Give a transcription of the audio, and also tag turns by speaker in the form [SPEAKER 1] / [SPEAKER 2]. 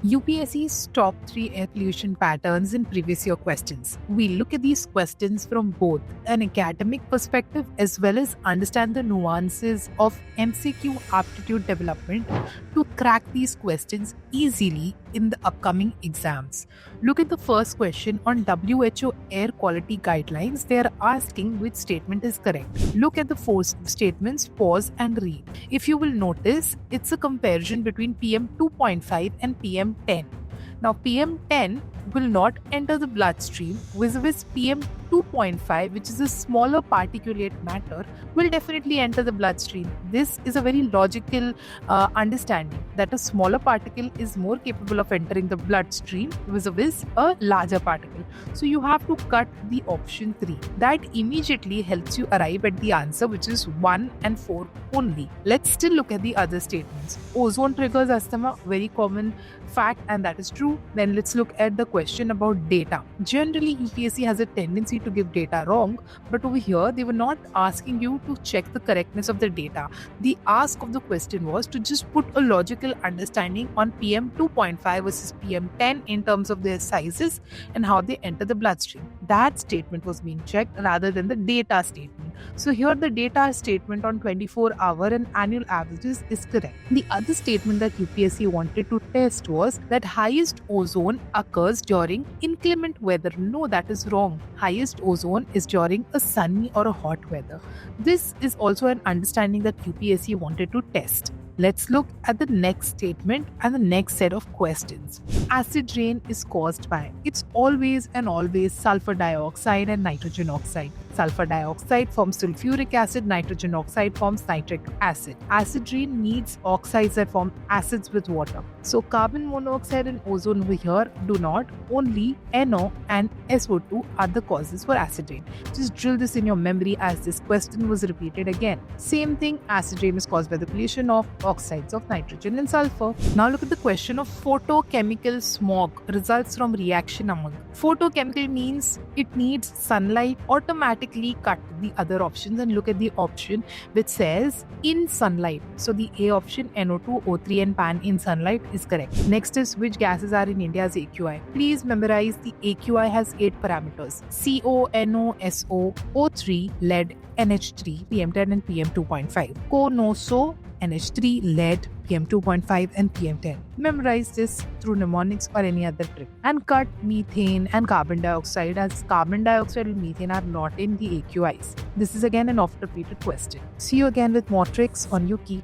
[SPEAKER 1] UPSC's top 3 air pollution patterns in previous year questions. We look at these questions from both an academic perspective as well as understand the nuances of MCQ aptitude development to crack these questions easily in the upcoming exams. Look at the first question on WHO air quality guidelines. They are asking which statement is correct. Look at the four statements, pause and read. If you will notice, it's a comparison between PM 2.5 and PM 10. Now, PM 10 will not enter the bloodstream, vis-a-vis PM 2.5, which is a smaller particulate matter, will definitely enter the bloodstream. This is a very logical understanding that a smaller particle is more capable of entering the bloodstream vis-a-vis a larger particle. So you have to cut the option 3. That immediately helps you arrive at the answer, which is 1 and 4 only. Let's still look at the other statements. Ozone triggers asthma, very common fact, and that is true. Then let's look at the question about data. Generally, UPSC has a tendency to give data wrong, but over here they were not asking you to check the correctness of the data. The ask of the question was to just put a logical understanding on PM 2.5 versus PM 10 in terms of their sizes and how they enter the bloodstream. That statement was being checked rather than the data statement. So here the data statement on 24-hour and annual averages is correct. The other statement that UPSC wanted to test was that highest ozone occurs during inclement weather. No, that is wrong. Highest ozone is during a sunny or a hot weather. This is also an understanding that UPSC wanted to test. Let's look at the next statement and the next set of questions. Acid rain is caused by, it's always and always sulfur dioxide and nitrogen oxide. Sulfur dioxide forms sulfuric acid, nitrogen oxide forms nitric acid. Acid rain needs oxides that form acids with water. So carbon monoxide and ozone over here do not. Only NO and SO2 are the causes for acid rain. Just drill this in your memory as this question was repeated again. Same thing, acid rain is caused by the pollution of oxides of nitrogen and sulfur. Now look at the question of photochemical smog results from reaction among. Photochemical means it needs sunlight. Automatically cut the other options and look at the option which says in sunlight. So the A option, NO2, O3 and PAN in sunlight is correct. Next is which gases are in India's AQI. Please memorize the AQI has 8 parameters. CO, NO, SO, O3, lead, NH3, PM10 and PM2.5. Co, no, so, NH3, lead, PM2.5 and PM10. Memorize this through mnemonics or any other trick. And cut methane and carbon dioxide, as carbon dioxide and methane are not in the AQIs. This is again an oft repeated question. See you again with more tricks on Yuki.